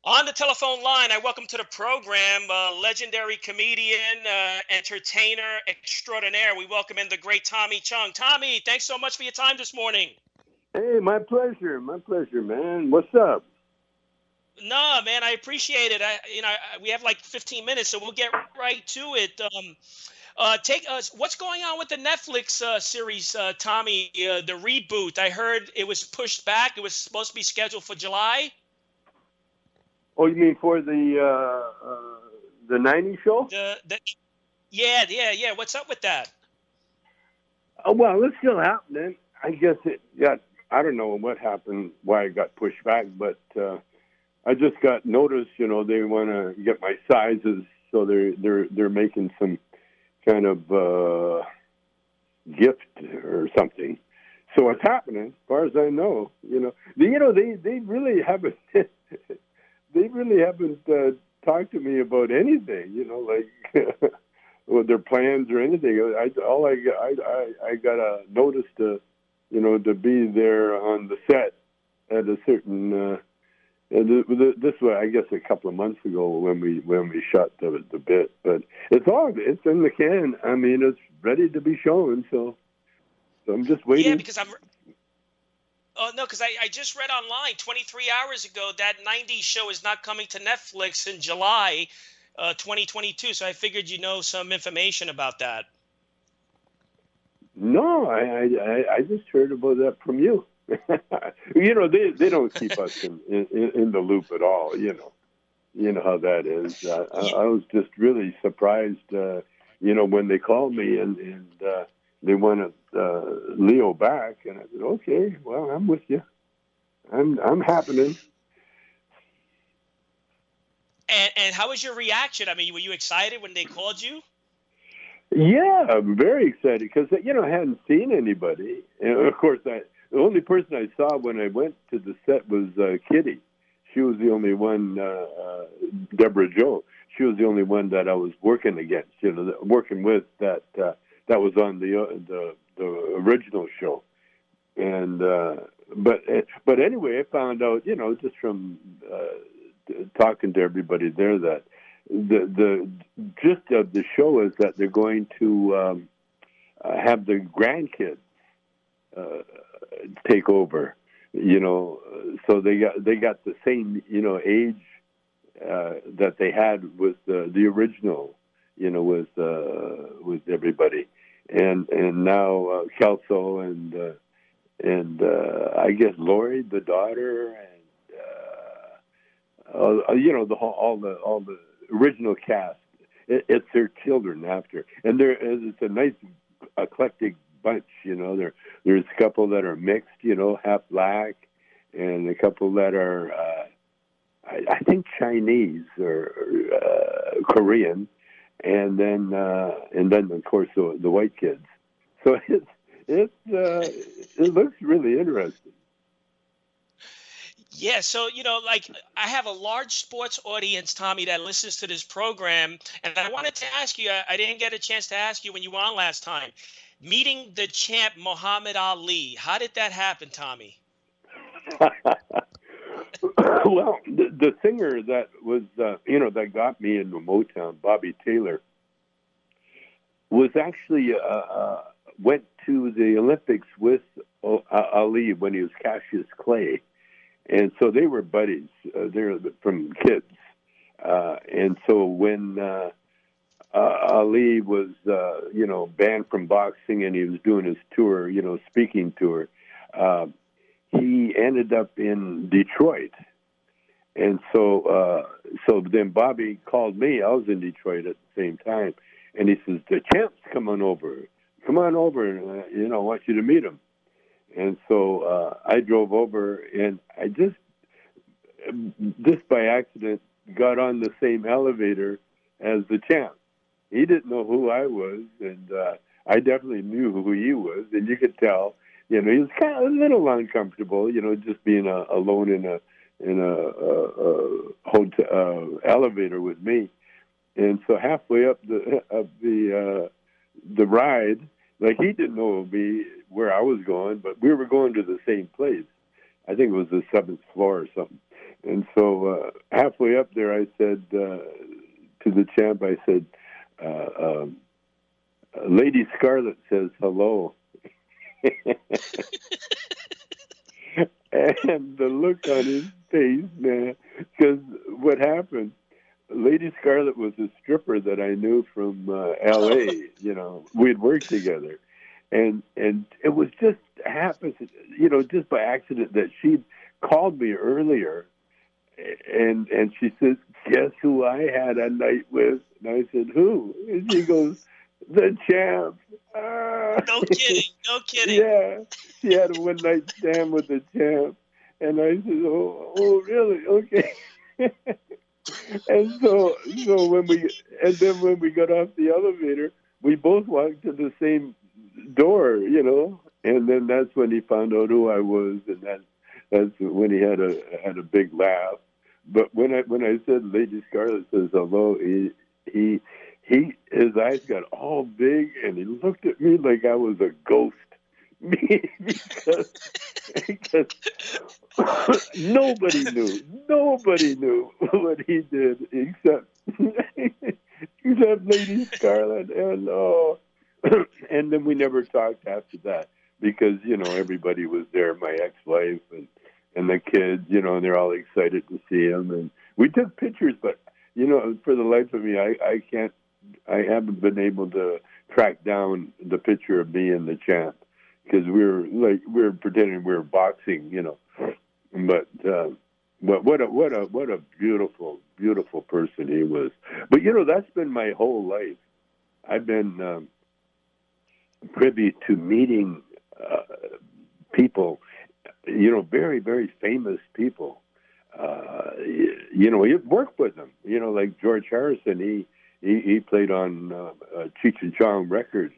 On the telephone line, I welcome to the program legendary comedian, entertainer extraordinaire. We welcome in the great Tommy Chung. Tommy, thanks so much for your time this morning. Hey, my pleasure. My pleasure, man. What's up? No, man, I appreciate it. We have like 15 minutes, so we'll get right to it. Take us. What's going on with the Netflix series, Tommy? The reboot. I heard it was pushed back. It was supposed to be scheduled for July. Oh, you mean for the 90's show? Yeah. What's up with that? Oh, well, it's still happening. I guess it got. I don't know what happened, why it got pushed back, but I just got notice. You know, they want to get my sizes, so they're making some kind of gift or something. So it's happening, as far as I know. They really haven't. They really haven't talked to me about anything, like well, their plans or anything. I got a notice to be there on the set at a certain. This was, I guess, a couple of months ago when we shot the bit, but it's in the can. I mean, it's ready to be shown. So I'm just waiting. Yeah, because I'm. Oh, no, because I just read online 23 hours ago that 90's show is not coming to Netflix in July 2022. So I figured some information about that. No, I just heard about that from you. They don't keep us in the loop at all. You know how that is. I was just really surprised, when they called me and they wanted Leo back, and I said, okay, well, I'm with you. I'm happening. And how was your reaction? I mean, were you excited when they called you? Yeah, I'm very excited because I hadn't seen anybody, and of course, the only person I saw when I went to the set was Kitty. She was the only one. Deborah Joe. She was the only one that I was working against. Working with that was on the original show, and but anyway, I found out just from talking to everybody there that the gist of the show is that they're going to have the grandkids take over. So they got the same age that they had with the original. With everybody. And now Kelso and I guess Lori, the daughter, and all the original cast. It's their children after, and it's a nice eclectic bunch. There's a couple that are mixed, half black, and a couple that are I think Chinese or Korean. And then of course the white kids. So it looks really interesting. Yeah, so like I have a large sports audience, Tommy, that listens to this program, and I wanted to ask you. I didn't get a chance to ask you when you were on last time. Meeting the champ Muhammad Ali. How did that happen, Tommy? Well, the singer that was that got me into Motown, Bobby Taylor, was actually went to the Olympics with Ali when he was Cassius Clay, and so they were buddies. They're from kids, and so when Ali was banned from boxing and he was doing his tour, speaking tour, he ended up in Detroit. And so then Bobby called me. I was in Detroit at the same time. And he says, the champ's coming over. Come on over. And, I want you to meet him. And so I drove over, and I just by accident, got on the same elevator as the champ. He didn't know who I was, and I definitely knew who he was. And you could tell, he was kind of a little uncomfortable, just being alone in a hotel elevator with me. And so halfway up the ride, like he didn't know where I was going, but we were going to the same place. I think it was the 7th floor or something. And so halfway up there, I said to the champ, I said, Lady Scarlet says hello. And the look on his face, man, because what happened, Lady Scarlet was a stripper that I knew from L.A., we'd worked together. And it was just happened, just by accident that she'd called me earlier. And she said, guess who I had a night with? And I said, who? And she goes, the champ. No kidding. No kidding. Yeah. She had a one-night stand with the champ. And I said, oh really? Okay. And when we got off the elevator, we both walked to the same door, and then that's when he found out who I was, and that's when he had a big laugh. But when I said Lady Scarlet says hello, he his eyes got all big, and he looked at me like I was a ghost. because nobody knew what he did except Lady Scarlet, and then we never talked after that because everybody was there, my ex-wife and the kids, and they're all excited to see him, and we took pictures, but for the life of me, I haven't been able to track down the picture of me and the champ. Because we were pretending we were boxing, but what a beautiful person he was. But that's been my whole life. I've been privy to meeting people, very very famous people. You worked with them, like George Harrison. He played on Cheech and Chong records.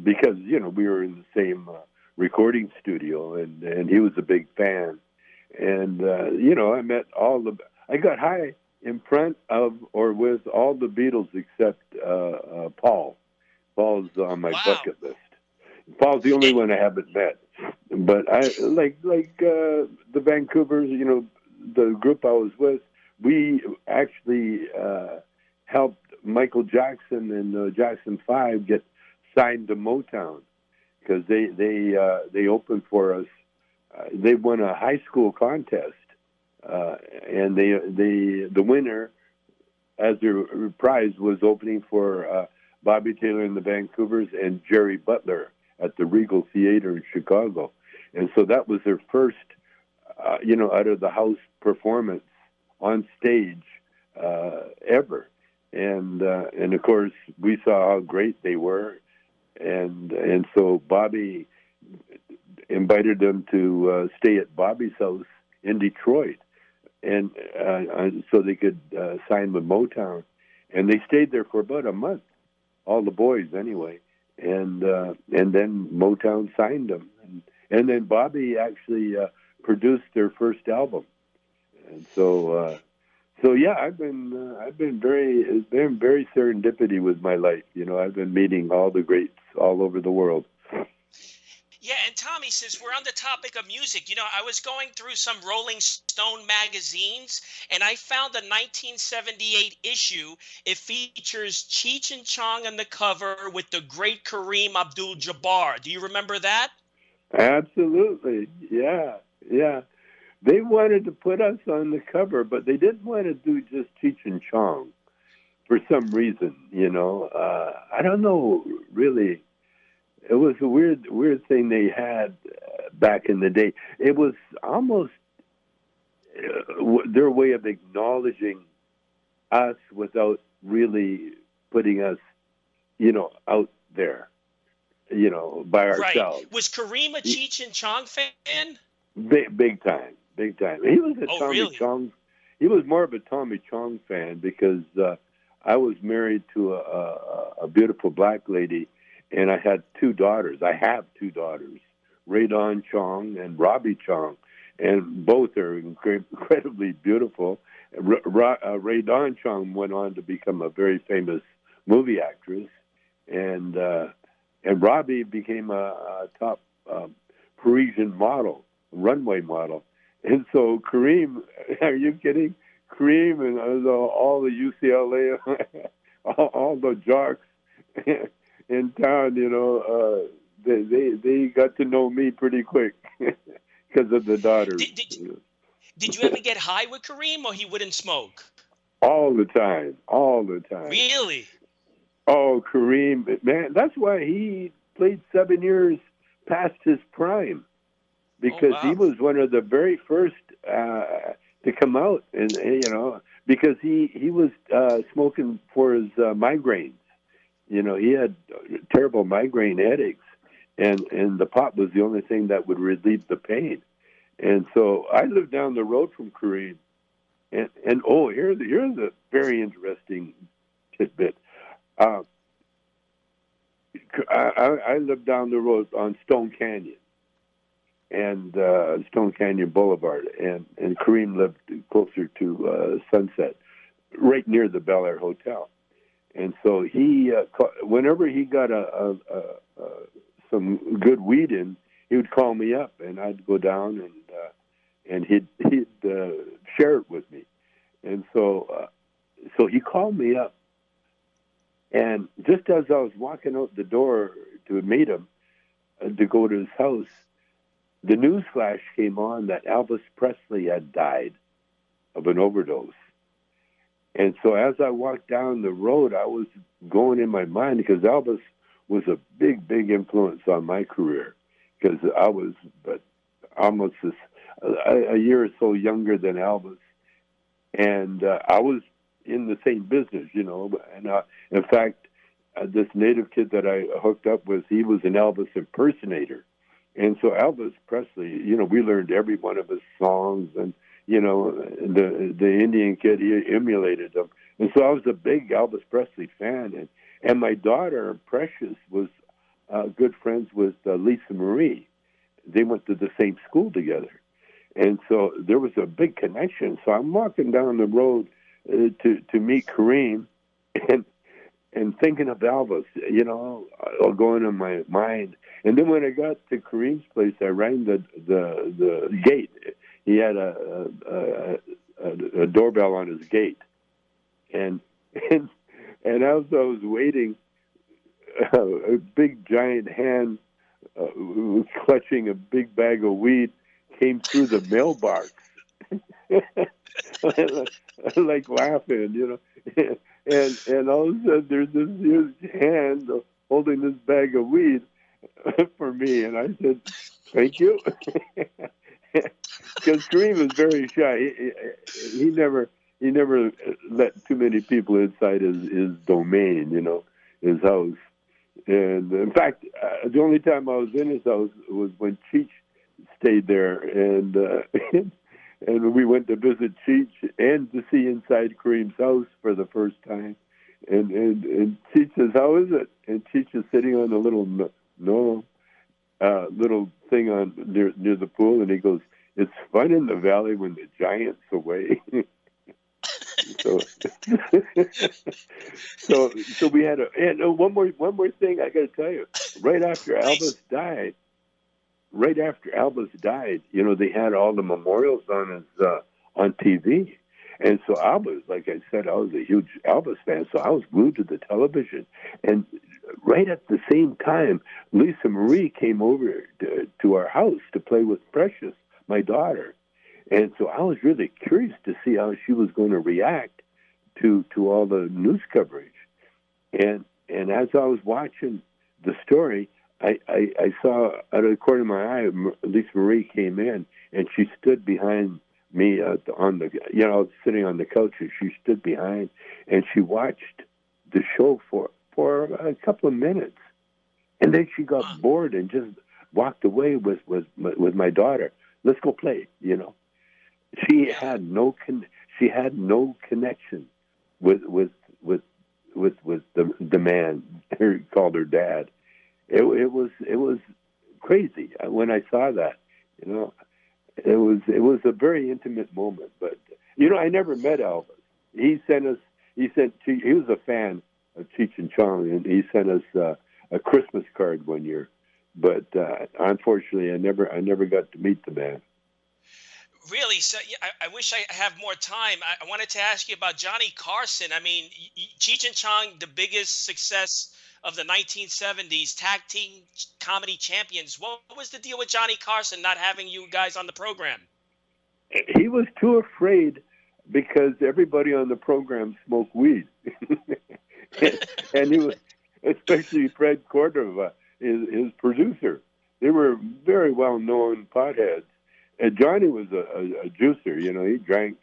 Because we were in the same recording studio, and he was a big fan, and I met I got high in front of or with all the Beatles except Paul. Paul's on my bucket list. Paul's the only one I haven't met, but I like the Vancouvers. The group I was with, we actually helped Michael Jackson and Jackson 5 get signed to Motown because they opened for us. They won a high school contest, and the winner, as their prize, was opening for Bobby Taylor and the Vancouvers and Jerry Butler at the Regal Theater in Chicago, and so that was their first, out of the house performance on stage ever, and of course we saw how great they were. And so Bobby invited them to stay at Bobby's house in Detroit, and so they could sign with Motown. And they stayed there for about a month, all the boys anyway. And then Motown signed them, and then Bobby actually produced their first album. And so yeah, I've been very serendipity with my life. I've been meeting all the greats all over the world. Yeah, and Tommy, since we're on the topic of music, I was going through some Rolling Stone magazines, and I found a 1978 issue. It features Cheech and Chong on the cover with the great Kareem Abdul-Jabbar. Do you remember that? Absolutely, yeah. They wanted to put us on the cover, but they didn't want to do just Cheech and Chong for some reason, I don't know, really. It was a weird thing they had back in the day. It was almost their way of acknowledging us without really putting us, out there, by ourselves. Right. Was Kareem a Cheech and Chong fan? Big time. He was a really? Chong. He was more of a Tommy Chong fan because I was married to a beautiful black lady, and I had two daughters. I have two daughters, Ray Dawn Chong and Robbie Chong, and both are incredibly beautiful. Ray Dawn Chong went on to become a very famous movie actress, and Robbie became a top Parisian model, runway model. And so Kareem, are you kidding? Kareem and all the UCLA, all the jocks in town, they got to know me pretty quick because of the daughters. Did you ever get high with Kareem, or he wouldn't smoke? All the time, all the time. Really? Oh, Kareem, man, that's why he played 7 years past his prime, because he was one of the very first to come out, and because he was smoking for his migraines. He had terrible migraine headaches, and the pot was the only thing that would relieve the pain. And so I lived down the road from Kareem, and here's a very interesting tidbit. I lived down the road on Stone Canyon and Stone Canyon Boulevard, and Kareem lived closer to Sunset, right near the Bel Air Hotel. And so he, whenever he got some good weed in, he would call me up, and I'd go down and he'd share it with me. And so he called me up, and just as I was walking out the door to meet him, to go to his house, the news flash came on that Elvis Presley had died of an overdose. And so as I walked down the road, I was going in my mind, because Elvis was a big, big influence on my career, because I was almost a year or so younger than Elvis. And I was in the same business, and in fact, this native kid that I hooked up with, he was an Elvis impersonator. And so Elvis Presley, we learned every one of his songs, and, the Indian kid, he emulated them. And so I was a big Elvis Presley fan. And my daughter, Precious, was good friends with Lisa Marie. They went to the same school together. And so there was a big connection. So I'm walking down the road to meet Kareem, and thinking of Elvis, all going in my mind. And then when I got to Kareem's place, I rang the gate. He had a doorbell on his gate, and as I was waiting, a big giant hand clutching a big bag of weed came through the mailbox, like laughing, and all of a sudden there's this huge hand holding this bag of weed for me, and I said, "Thank you," because Kareem was very shy. He never let too many people inside his domain, his house. And in fact, the only time I was in his house was when Cheech stayed there, and and we went to visit Cheech and to see inside Kareem's house for the first time. And Cheech says, "How is it?" And Cheech is sitting on a little little thing on near the pool, and he goes, "It's fun in the valley when the giant's away." so we had one more thing I got to tell you. Right after Elvis died, they had all the memorials on TV. And so I was, like I said, I was a huge Elvis fan, so I was glued to the television. And right at the same time, Lisa Marie came over to our house to play with Precious, my daughter. And so I was really curious to see how she was going to react to all the news coverage. And as I was watching the story, I saw, out of the corner of my eye, Lisa Marie came in, and she stood behind me sitting on the couch, and she stood behind, and she watched the show for a couple of minutes, and then she got bored and just walked away with my daughter. Let's go play. She had no connection with the man who called her dad. It was crazy when I saw that. It was a very intimate moment. But I never met Elvis. He was a fan of Cheech and Chong, and he sent us a Christmas card one year. But unfortunately, I never got to meet the man. Really? So yeah, I wish I have more time. I wanted to ask you about Johnny Carson. I mean, Cheech and Chong, the biggest success of the 1970s, tag team comedy champions. What was the deal with Johnny Carson not having you guys on the program? He was too afraid because everybody on the program smoked weed, and he was, especially Fred Cordova, his producer. They were very well known potheads. And Johnny was a juicer. You know, he drank,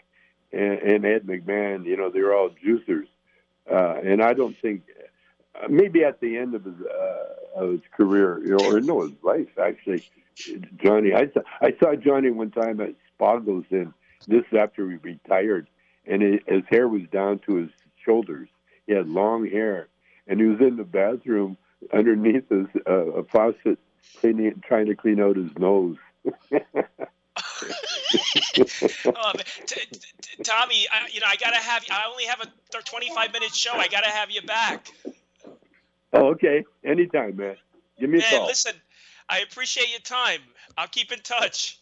and Ed McMahon. You know, they were all juicers. And I don't think maybe at the end of his career, you know, or no, his life actually. Johnny, I saw Johnny one time at Spago's, and this is after he retired, and his hair was down to his shoulders. He had long hair, and he was in the bathroom underneath his a faucet, trying to clean out his nose. Oh, Tommy, I gotta have you. I only have a 25-minute show. I gotta have you back. Oh, okay. Anytime, man. Give me a call. Listen, I appreciate your time. I'll keep in touch.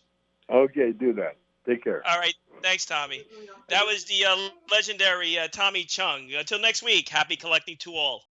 Okay, do that. Take care. All right. Thanks, Tommy. That was the legendary Tommy Chung. Until next week, happy collecting to all.